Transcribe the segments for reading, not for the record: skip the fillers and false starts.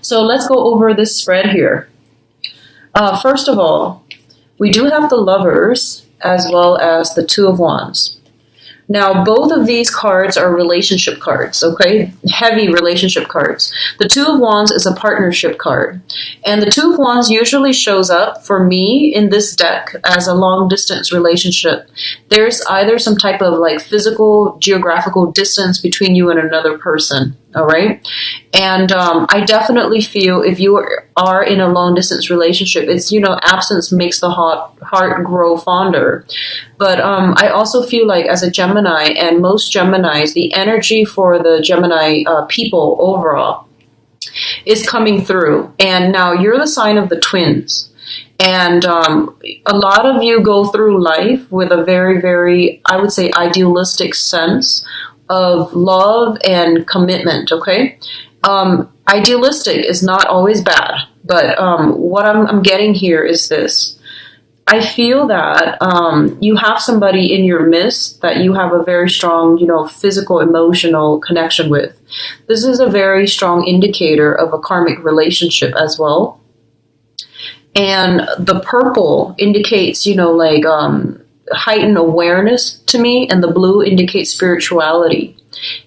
So let's go over this spread here. First of all, we do have the Lovers as well as the Two of Wands. Now, both of these cards are relationship cards, okay? Heavy relationship cards. The Two of Wands is a partnership card. And the Two of Wands usually shows up, for me, in this deck as a long-distance relationship. There's either some type of like physical, geographical distance between you and another person, all right? And I definitely feel if you are in a long-distance relationship, it's, you know, absence makes the heart grow fonder. But I also feel like as a Gemini, and most Geminis, the energy for the Gemini people overall is coming through. And now you're the sign of the twins. And a lot of you go through life with a very, very, I would say, idealistic sense of love and commitment, okay? Idealistic is not always bad, but what I'm getting here is this. I feel that you have somebody in your midst that you have a very strong, you know, physical, emotional connection with. This is a very strong indicator of a karmic relationship as well. And the purple indicates, you know, like heightened awareness to me, and the blue indicates spirituality.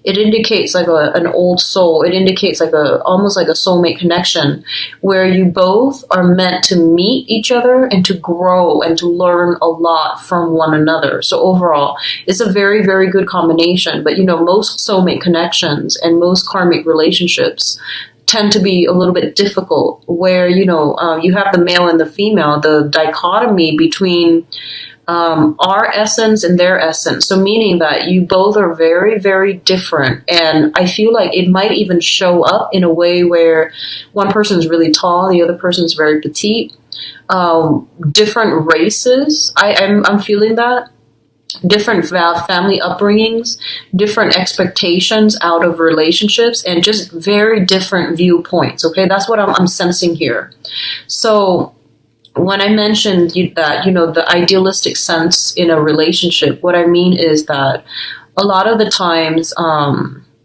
It indicates like an old soul. It indicates like almost like a soulmate connection where you both are meant to meet each other and to grow and to learn a lot from one another. So overall, it's a very, very good combination. But, you know, most soulmate connections and most karmic relationships tend to be a little bit difficult where, you know, you have the male and the female, the dichotomy between our essence and their essence. So meaning that you both are very, very different. And I feel like it might even show up in a way where one person is really tall, the other person is very petite. Different races, I'm feeling that. Different family upbringings, different expectations out of relationships, and just very different viewpoints. Okay, that's what I'm sensing here. So when I mentioned that, you know, the idealistic sense in a relationship, what I mean is that a lot of the times,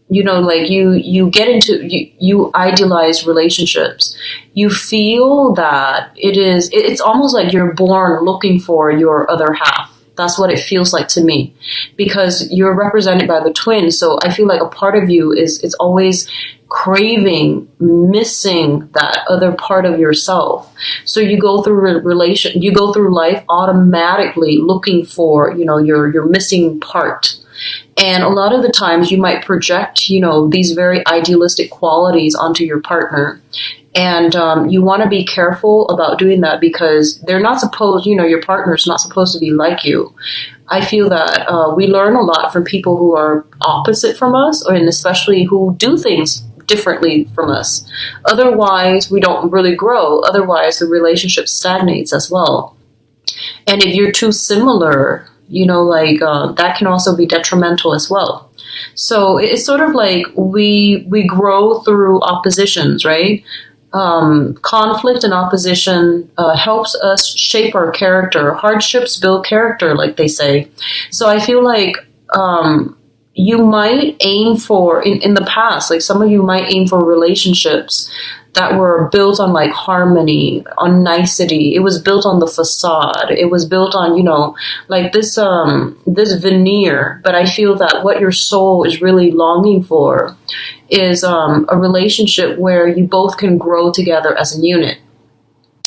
you know, like you get into, you idealize relationships. You feel that it's almost like you're born looking for your other half. That's what it feels like to me, because you're represented by the twins. So I feel like a part of you is always craving, missing that other part of yourself. So you go through you go through life automatically looking for, you know, your missing part. And a lot of the times you might project, you know, these very idealistic qualities onto your partner. And you want to be careful about doing that because they're not supposed, you know, your partner's not supposed to be like you. I feel that we learn a lot from people who are opposite from us, and especially who do things differently from us. Otherwise, we don't really grow. Otherwise, the relationship stagnates as well. And if you're too similar, you know, like that can also be detrimental as well. So it's sort of like we grow through oppositions, right? Conflict and opposition helps us shape our character. Hardships build character, like they say. So I feel like you might aim for, in the past, like some of you might aim for relationships that were built on like harmony, on nicety. It was built on the facade. It was built on, you know, like this veneer. But I feel that what your soul is really longing for is a relationship where you both can grow together as a unit.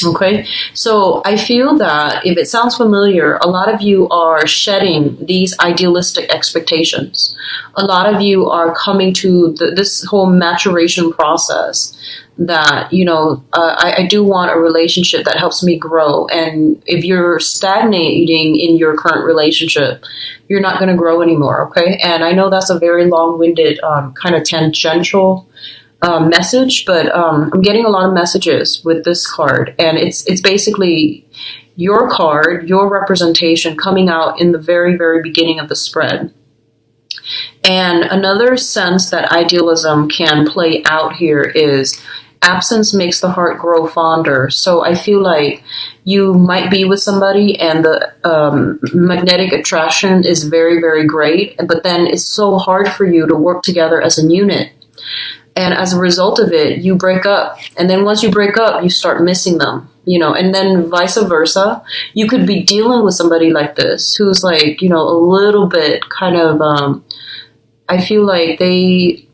Okay, so I feel that if it sounds familiar, a lot of you are shedding these idealistic expectations. A lot of you are coming to this whole maturation process that, you know, I do want a relationship that helps me grow. And if you're stagnating in your current relationship, you're not going to grow anymore, okay? And I know that's a very long-winded, kind of tangential message, but I'm getting a lot of messages with this card, and it's basically your card, your representation coming out in the very, very beginning of the spread. And another sense that idealism can play out here is absence makes the heart grow fonder. So I feel like you might be with somebody and the magnetic attraction is very, very great, but then it's so hard for you to work together as a unit. And as a result of it, you break up. And then once you break up, you start missing them, and then vice versa. You could be dealing with somebody like this who's like, a little bit kind of, I feel like they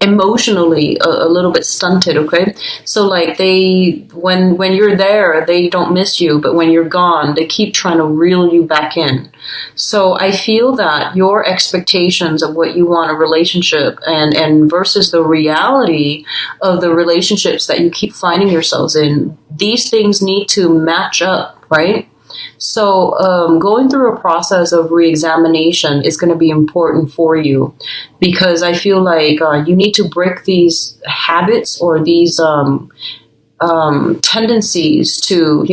emotionally a little bit stunted, okay? So like when you're there, they don't miss you, but when you're gone, they keep trying to reel you back in. So I feel that your expectations of what you want a relationship and versus the reality of the relationships that you keep finding yourselves in, these things need to match up, right? So going through a process of reexamination is going to be important for you, because I feel like you need to break these habits or these tendencies to,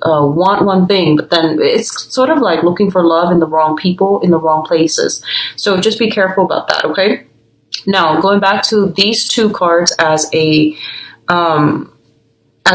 want one thing, but then it's sort of like looking for love in the wrong people, in the wrong places. So just be careful about that, okay? Now, going back to these two cards as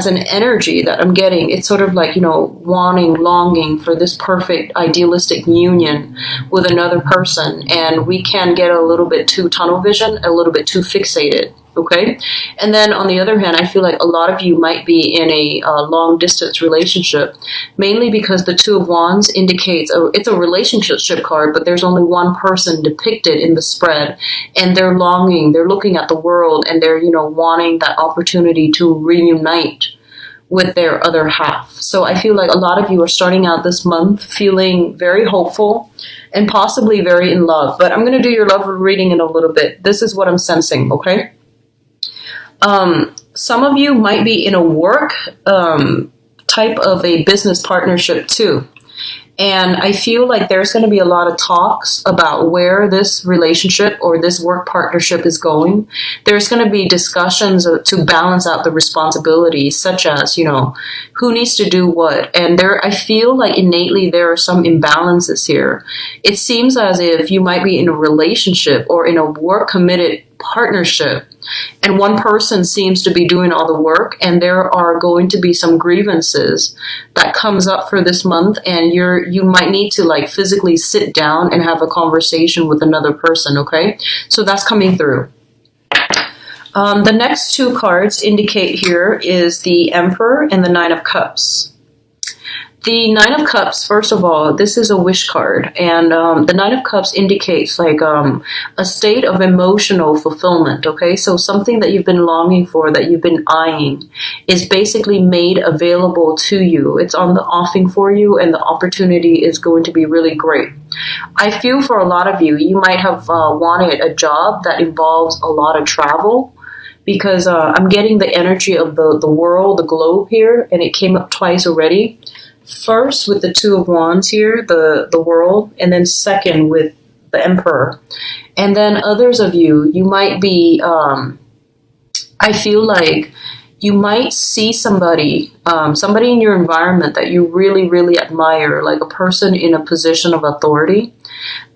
an energy that I'm getting, it's sort of like, wanting, longing for this perfect, idealistic union with another person. And we can get a little bit too tunnel vision, a little bit too fixated. Okay. And then on the other hand, I feel like a lot of you might be in a long distance relationship, mainly because the Two of Wands indicates it's a relationship card, but there's only one person depicted in the spread, and they're longing, they're looking at the world, and they're, wanting that opportunity to reunite with their other half. So I feel like a lot of you are starting out this month feeling very hopeful and possibly very in love. But I'm going to do your love reading in a little bit. This is what I'm sensing, okay? Some of you might be in a work type of a business partnership too. And I feel like there's going to be a lot of talks about where this relationship or this work partnership is going. There's going to be discussions to balance out the responsibilities, such as, who needs to do what. And I feel like innately there are some imbalances here. It seems as if you might be in a relationship or in a work committed partnership, and one person seems to be doing all the work, and there are going to be some grievances that comes up for this month, and you might need to like physically sit down and have a conversation with another person, okay? So that's coming through. The next two cards indicate here is the Emperor and the Nine of Cups. The Nine of Cups, first of all, this is a wish card, and the Nine of Cups indicates like a state of emotional fulfillment, okay? So something that you've been longing for, that you've been eyeing, is basically made available to you. It's on the offing for you, and the opportunity is going to be really great. I feel for a lot of you, you might have wanted a job that involves a lot of travel, because I'm getting the energy of the world, the globe here, and it came up twice already. First with the Two of Wands here, the world, and then second with the Emperor. And then others of you might be, I feel like you might see somebody in your environment that you really, really admire, like a person in a position of authority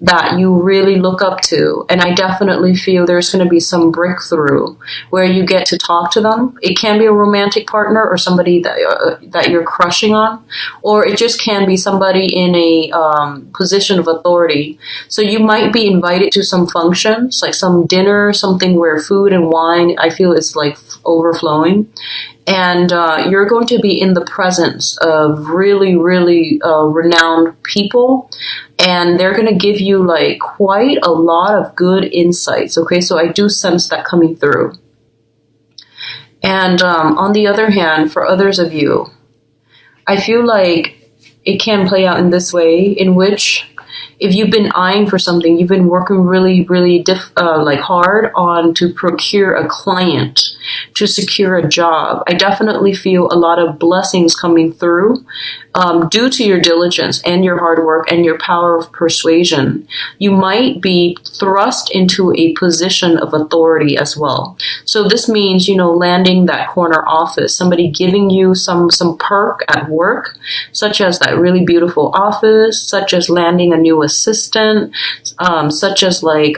that you really look up to. And I definitely feel there's going to be some breakthrough where you get to talk to them. It can be a romantic partner or somebody that you're crushing on, or it just can be somebody in a position of authority. So you might be invited to some functions, like some dinner, something where food and wine, I feel, is like overflowing. And you're going to be in the presence of really, really renowned people. And they're going to give you like quite a lot of good insights. Okay, so I do sense that coming through. And on the other hand, for others of you, I feel like it can play out in this way, in which if you've been eyeing for something, you've been working really, really hard on to procure a client, to secure a job. I definitely feel a lot of blessings coming through due to your diligence and your hard work and your power of persuasion. You might be thrust into a position of authority as well. So this means, landing that corner office, somebody giving you some perk at work, such as that really beautiful office, such as landing a new assistant, such as like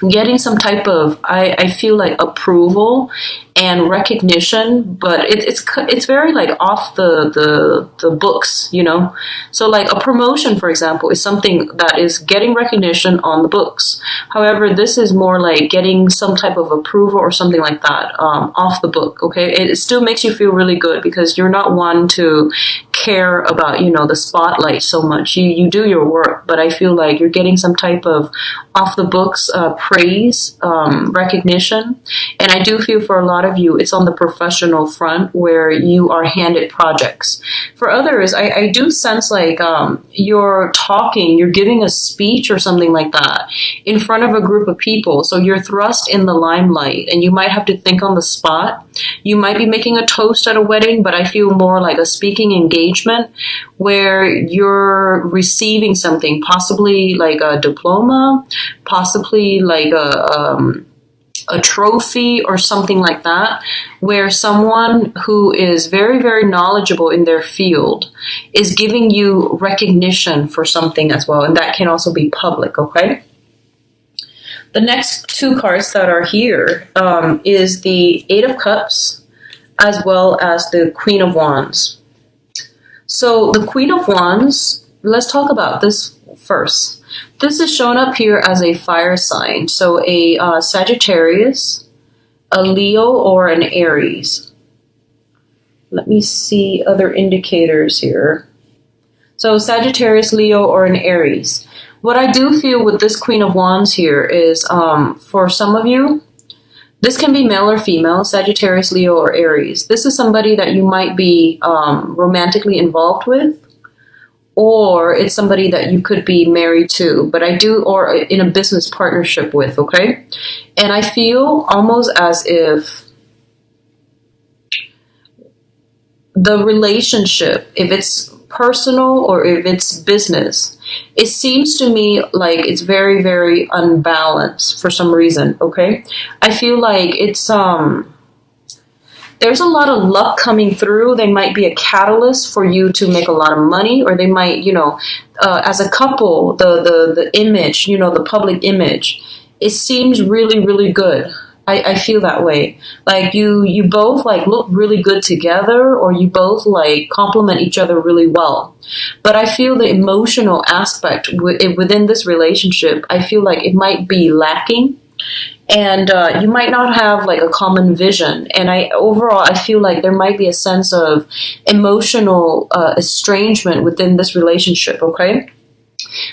getting some type of, I feel like, approval and recognition, but it's very like off the books, you know. So like a promotion, for example, is something that is getting recognition on the books. However, this is more like getting some type of approval or something like that, off the book. Okay, it still makes you feel really good because you're not one to care about, you know, the spotlight so much. You do your work, but I feel like you're getting some type of off the books praise, recognition. And I do feel for a lot of you, it's on the professional front where you are handed projects. For others, I do sense like you're talking, you're giving a speech or something like that in front of a group of people. So you're thrust in the limelight and you might have to think on the spot. You might be making a toast at a wedding, but I feel more like a speaking engagement where you're receiving something, possibly like a diploma, possibly like a trophy or something like that, where someone who is very, very knowledgeable in their field is giving you recognition for something as well. And that can also be public, okay? The next two cards that are here is the Eight of Cups as well as the Queen of Wands. So the Queen of Wands, let's talk about this first. This is shown up here as a fire sign. So a Sagittarius, a Leo, or an Aries. Let me see other indicators here. So Sagittarius, Leo, or an Aries. What I do feel with this Queen of Wands here is for some of you, this can be male or female, Sagittarius, Leo, or Aries. This is somebody that you might be romantically involved with, or it's somebody that you could be married to, but I do, or in a business partnership with, okay? And I feel almost as if the relationship, if it's personal or if it's business, it seems to me like it's very, very unbalanced for some reason, okay? I feel like it's, there's a lot of luck coming through. They might be a catalyst for you to make a lot of money, or they might, you know, as a couple, the image, you know, the public image, it seems really, really good. I feel that way. Like you both like look really good together, or you both like complement each other really well. But I feel the emotional aspect within this relationship, I feel like it might be lacking. And you might not have like a common vision. And overall, I feel like there might be a sense of emotional estrangement within this relationship, okay?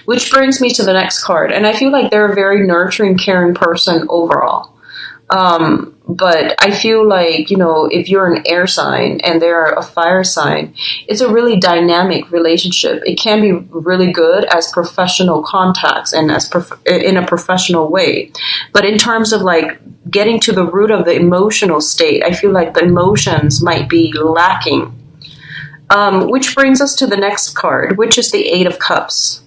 Which brings me to the next card. And I feel like they're a very nurturing, caring person overall. But I feel like, you know, if you're an air sign and they're a fire sign, it's a really dynamic relationship. It can be really good as professional contacts and as in a professional way. But in terms of like getting to the root of the emotional state, I feel like the emotions might be lacking. Which brings us to the next card, which is the Eight of Cups.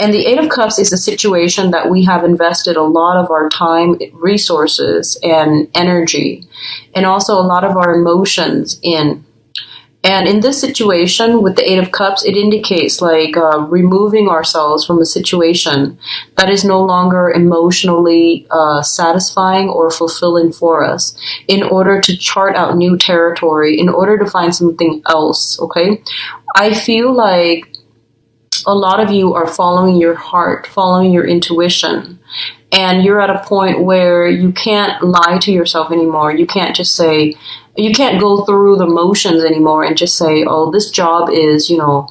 And the Eight of Cups is a situation that we have invested a lot of our time, resources, and energy, and also a lot of our emotions in. And in this situation with the Eight of Cups, it indicates like removing ourselves from a situation that is no longer emotionally satisfying or fulfilling for us, in order to chart out new territory, in order to find something else, okay? I feel like a lot of you are following your heart, following your intuition, and you're at a point where you can't lie to yourself anymore. You can't just say, you can't go through the motions anymore and just say, oh, this job is, you know,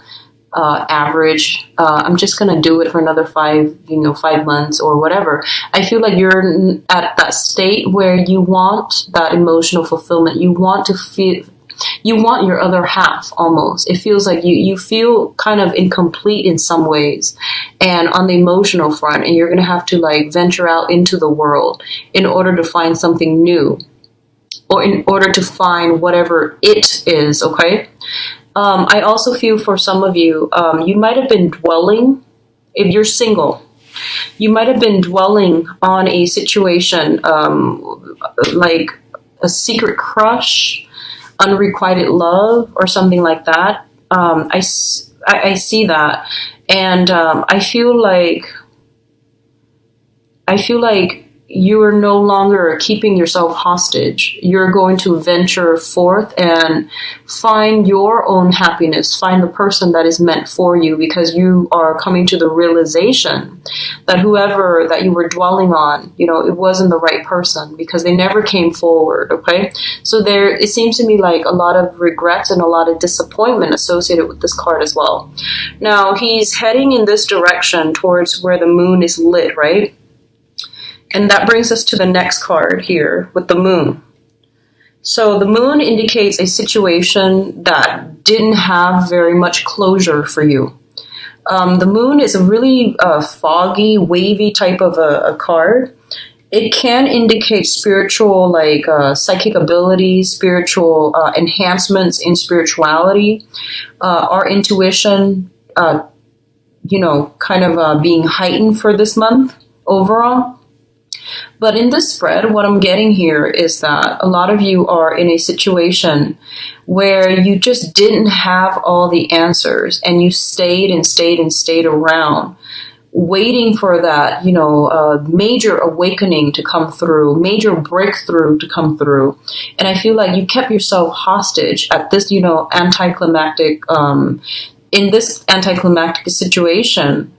average. I'm just going to do it for another 5 months or whatever. I feel like you're at that state where you want that emotional fulfillment. You want to feel, you want your other half almost. It feels like you feel kind of incomplete in some ways and on the emotional front, and you're going to have to like venture out into the world in order to find something new, or in order to find whatever it is, okay? I also feel for some of you, you might have been dwelling, if you're single, you might have been dwelling on a situation like a secret crush, unrequited love, or something like that. I see that, and I feel like you are no longer keeping yourself hostage. You're going to venture forth and find your own happiness, find the person that is meant for you, because you are coming to the realization that whoever that you were dwelling on, it wasn't the right person because they never came forward, okay? So it seems to me like a lot of regrets and a lot of disappointment associated with this card as well. Now, he's heading in this direction towards where the moon is lit, right? And that brings us to the next card here with the moon. So the moon indicates a situation that didn't have very much closure for you. The moon is a really foggy, wavy type of a card. It can indicate spiritual, psychic abilities, spiritual enhancements in spirituality, our intuition, being heightened for this month overall. But in this spread, what I'm getting here is that a lot of you are in a situation where you just didn't have all the answers, and you stayed and stayed and stayed around waiting for that, major awakening to come through, major breakthrough to come through. And I feel like you kept yourself hostage at this, anticlimactic, in this anticlimactic situation.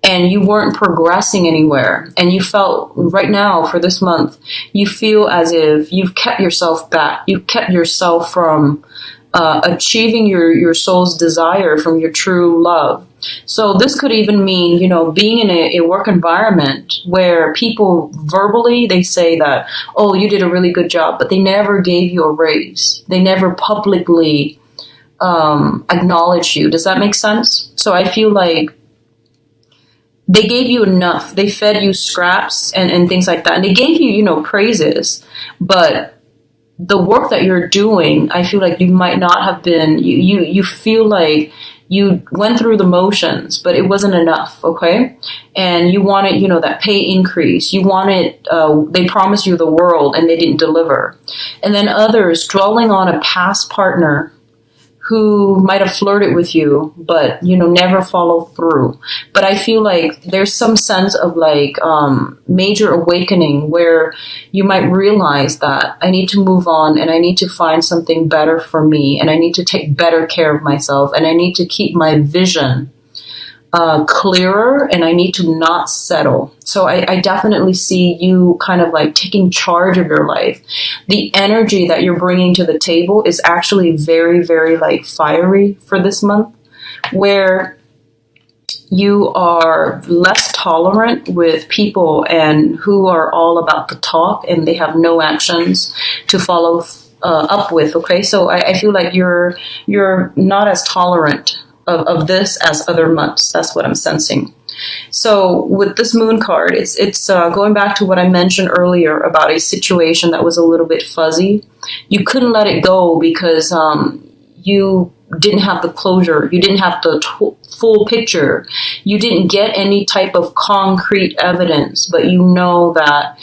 And you weren't progressing anywhere. And you felt right now for this month, you feel as if you've kept yourself back. You've kept yourself from achieving your soul's desire from your true love. So this could even mean, being in a work environment where people verbally, they say that, oh, you did a really good job, but they never gave you a raise. They never publicly acknowledged you. Does that make sense? So I feel like they gave you enough. They fed you scraps and things like that. And they gave you, praises. But the work that you're doing, I feel like you might not have been, you feel like you went through the motions, but it wasn't enough, okay? And you wanted, that pay increase. You wanted, they promised you the world and they didn't deliver. And then others dwelling on a past partner who might have flirted with you, but, never followed through. But I feel like there's some sense of major awakening where you might realize that I need to move on and I need to find something better for me and I need to take better care of myself and I need to keep my vision clearer and I need to not settle. So I definitely see you kind of taking charge of your life. The energy that you're bringing to the table is actually very, very fiery for this month, where you are less tolerant with people and who are all about the talk and they have no actions to follow up with. Okay, so I feel like you're not as tolerant of this as other months. That's what I'm sensing. So with this moon card, it's going back to what I mentioned earlier about a situation that was a little bit fuzzy. You couldn't let it go because you didn't have the closure. You didn't have the full picture. You didn't get any type of concrete evidence, but you know that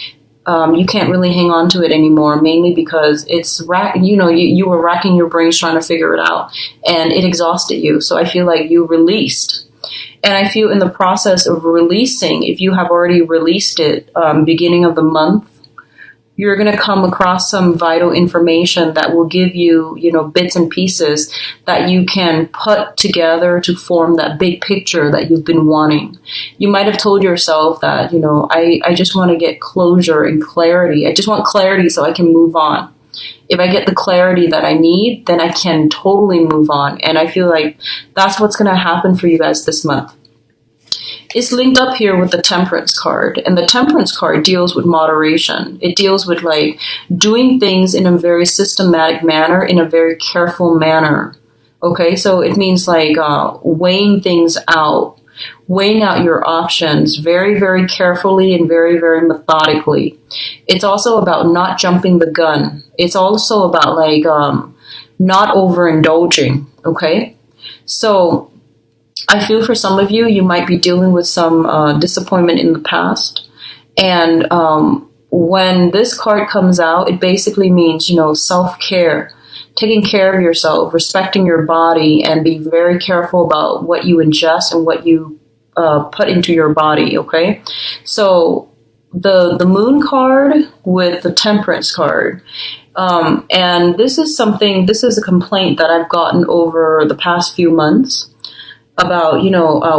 you can't really hang on to it anymore, mainly because you were racking your brains trying to figure it out and it exhausted you. So I feel like you released. And I feel in the process of releasing, if you have already released it beginning of the month, you're going to come across some vital information that will give you, bits and pieces that you can put together to form that big picture that you've been wanting. You might have told yourself that, I just want to get closure and clarity. I just want clarity so I can move on. If I get the clarity that I need, then I can totally move on. And I feel like that's what's going to happen for you guys this month. It's linked up here with the Temperance card. And the Temperance card deals with moderation. It deals with doing things in a very systematic manner, in a very careful manner. Okay, so it means weighing things out, weighing out your options very, very carefully and very, very methodically. It's also about not jumping the gun. It's also about not overindulging. Okay, so I feel for some of you, you might be dealing with some disappointment in the past. And when this card comes out, it basically means, self-care, taking care of yourself, respecting your body, and be very careful about what you ingest and what you put into your body, okay? So the moon card with the temperance card. And this is a complaint that I've gotten over the past few months about,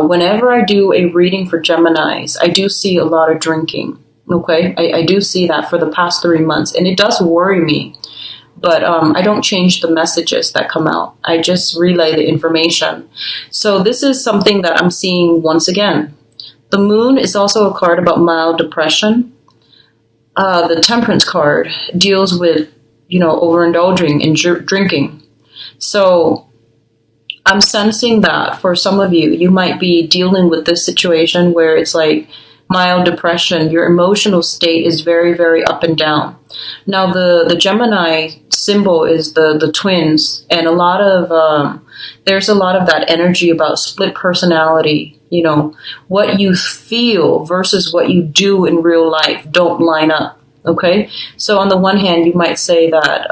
whenever I do a reading for Geminis, I do see a lot of drinking. Okay, I do see that for the past 3 months, and it does worry me. But I don't change the messages that come out. I just relay the information. So this is something that I'm seeing once again. The moon is also a card about mild depression. The temperance card deals with, overindulging and drinking. So I'm sensing that for some of you, you might be dealing with this situation where it's like mild depression. Your emotional state is very, very up and down. Now, the Gemini symbol is the twins, and there's a lot of that energy about split personality. What you feel versus what you do in real life don't line up. Okay, so on the one hand, you might say that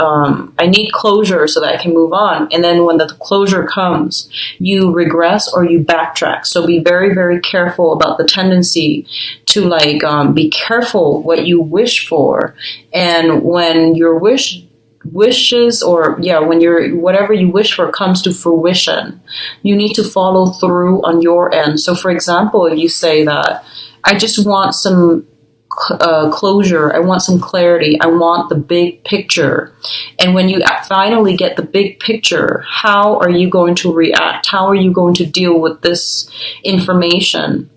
I need closure so that I can move on. And then when the closure comes, you regress or you backtrack. So be very, very careful about the tendency to be careful what you wish for. And when your wishes or when whatever you wish for comes to fruition, you need to follow through on your end. So for example, if you say that I just want some closure, I want some clarity, I want the big picture. And when you finally get the big picture, how are you going to react? How are you going to deal with this information?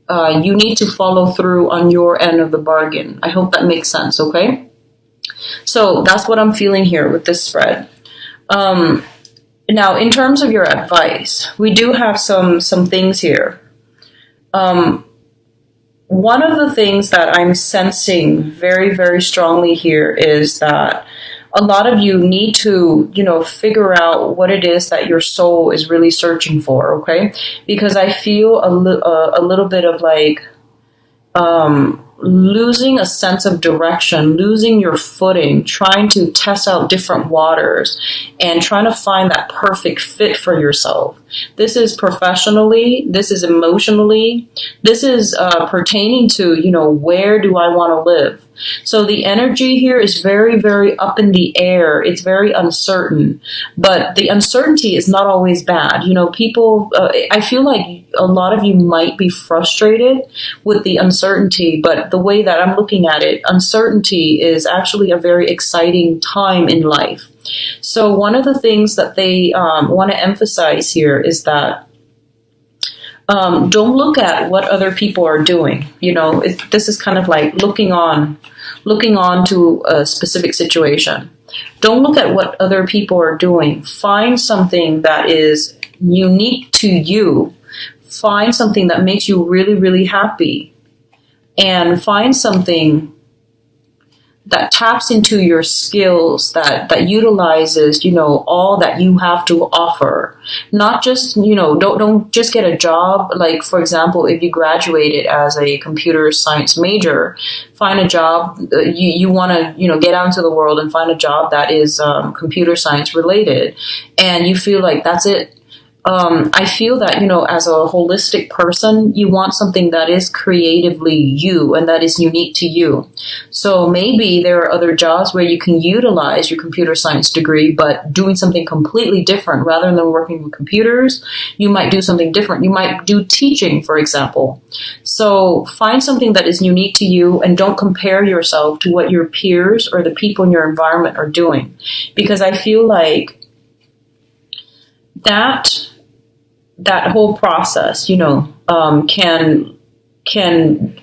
You need to follow through on your end of the bargain. I hope that makes sense, okay? So that's what I'm feeling here with this spread. Now, in terms of your advice, we do have some things here. One of the things that I'm sensing very, very strongly here is that a lot of you need to, figure out what it is that your soul is really searching for, okay? Because I feel a little bit of losing a sense of direction, losing your footing, trying to test out different waters, and trying to find that perfect fit for yourself. This is professionally, this is emotionally, this is pertaining to, where do I want to live? So the energy here is very, very up in the air. It's very uncertain, but the uncertainty is not always bad. People, I feel like a lot of you might be frustrated with the uncertainty, but the way that I'm looking at it, uncertainty is actually a very exciting time in life. So one of the things that they want to emphasize here is that don't look at what other people are doing. This is kind of like looking on to a specific situation. Don't look at what other people are doing. Find something that is unique to you. Find something that makes you really, really happy. And find something that taps into your skills, that utilizes, all that you have to offer. Not just, don't just get a job. Like, for example, if you graduated as a computer science major, find a job. You want to, get out into the world and find a job that is computer science related. And you feel like that's it. I feel that, as a holistic person, you want something that is creatively you and that is unique to you. So maybe there are other jobs where you can utilize your computer science degree, but doing something completely different. Rather than working with computers, you might do something different. You might do teaching, for example. So find something that is unique to you and don't compare yourself to what your peers or the people in your environment are doing. Because I feel like that whole process, can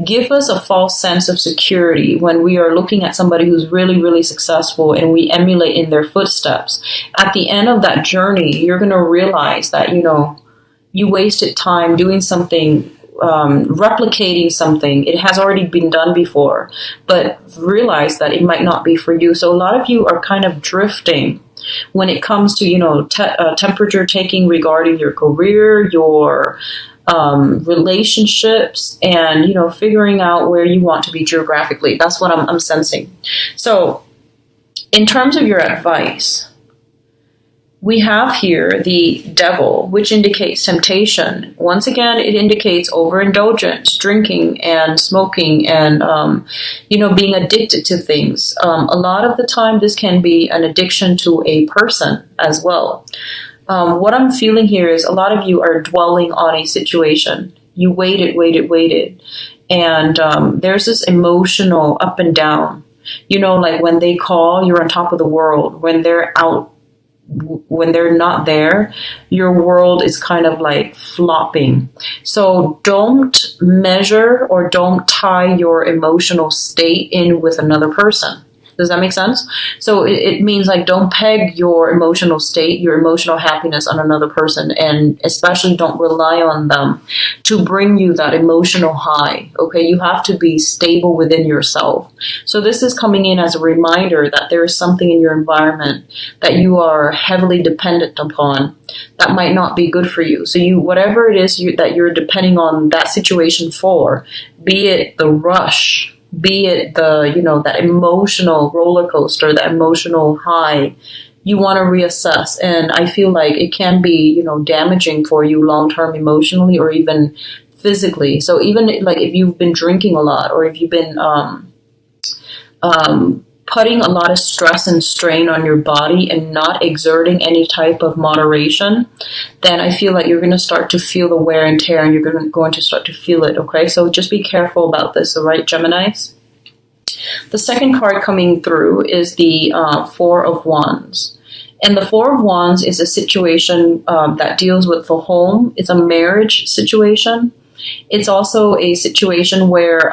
give us a false sense of security when we are looking at somebody who's really, really successful and we emulate in their footsteps. At the end of that journey, you're going to realize that, you wasted time doing something, replicating something. It has already been done before, but realize that it might not be for you. So a lot of you are kind of drifting when it comes to, temperature taking regarding your career, your relationships, and, figuring out where you want to be geographically. That's what I'm sensing. So in terms of your advice, we have here the devil, which indicates temptation. Once again, it indicates overindulgence, drinking and smoking and, being addicted to things. A lot of the time, this can be an addiction to a person as well. What I'm feeling here is a lot of you are dwelling on a situation. You waited. And there's this emotional up and down. Like when they call, you're on top of the world. When they're not there, your world is kind of like flopping. So don't measure or don't tie your emotional state in with another person. Does that make sense? So it means like don't peg your emotional state, your emotional happiness on another person, and especially don't rely on them to bring you that emotional high. Okay, you have to be stable within yourself. So this is coming in as a reminder that there is something in your environment that you are heavily dependent upon that might not be good for you. So whatever it is that you're depending on that situation for, be it the rush, be it that emotional roller coaster, that emotional high, you want to reassess. And I feel like it can be, damaging for you long-term emotionally or even physically. So even like if you've been drinking a lot or if you've been putting a lot of stress and strain on your body and not exerting any type of moderation, then I feel like you're going to start to feel the wear and tear and you're going to start to feel it, okay? So just be careful about this, all right, Geminis? The second card coming through is the Four of Wands. And the Four of Wands is a situation that deals with the home. It's a marriage situation. It's also a situation where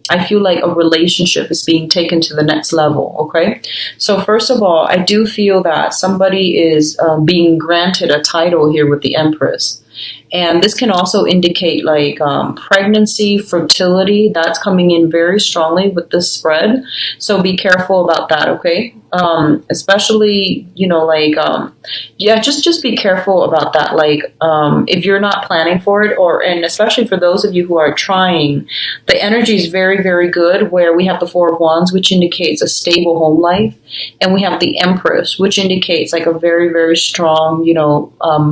I feel like a relationship is being taken to the next level, okay? So first of all, I do feel that somebody is being granted a title here with the Empress. And this can also indicate like pregnancy, fertility. That's coming in very strongly with this spread. So be careful about that, okay? Especially, just be careful about that. Like if you're not planning for it, and especially for those of you who are trying, the energy is very, very good where we have the Four of Wands, which indicates a stable home life. And we have the Empress, which indicates like a very, very strong,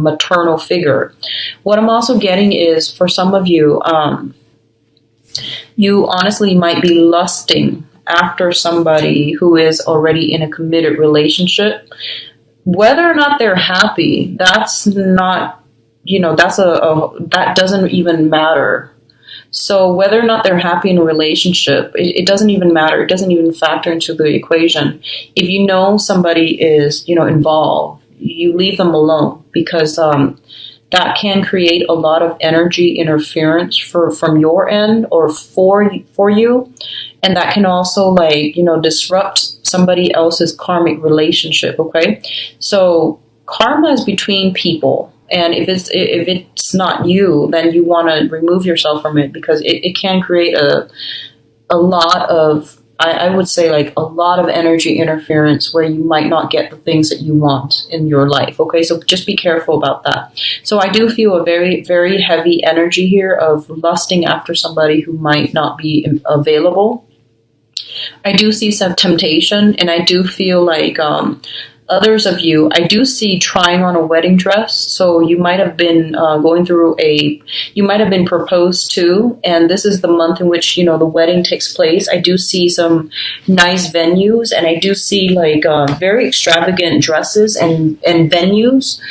maternal figure. What I'm also getting is for some of you, you honestly might be lusting after somebody who is already in a committed relationship. Whether or not they're happy, that's not, that doesn't even matter. So whether or not they're happy in a relationship, it doesn't even matter. It doesn't even factor into the equation. If you know somebody is, involved, you leave them alone because that can create a lot of energy interference from your end or for you. And that can also disrupt somebody else's karmic relationship, okay? So karma is between people. And if it's not you, then you want to remove yourself from it because it can create a lot of, I would say like a lot of energy interference where you might not get the things that you want in your life. Okay, so just be careful about that. So I do feel a very, very heavy energy here of lusting after somebody who might not be available. I do see some temptation, and I do feel like others of you, I do see trying on a wedding dress. So you might have been you might have been proposed to, and this is the month in which, the wedding takes place. I do see some nice venues, and I do see like very extravagant dresses and venues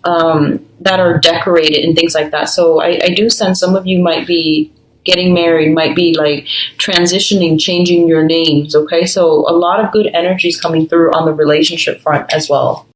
that are decorated and things like that. So I do sense some of you might be getting married, might be like transitioning, changing your names, okay? So a lot of good energy is coming through on the relationship front as well.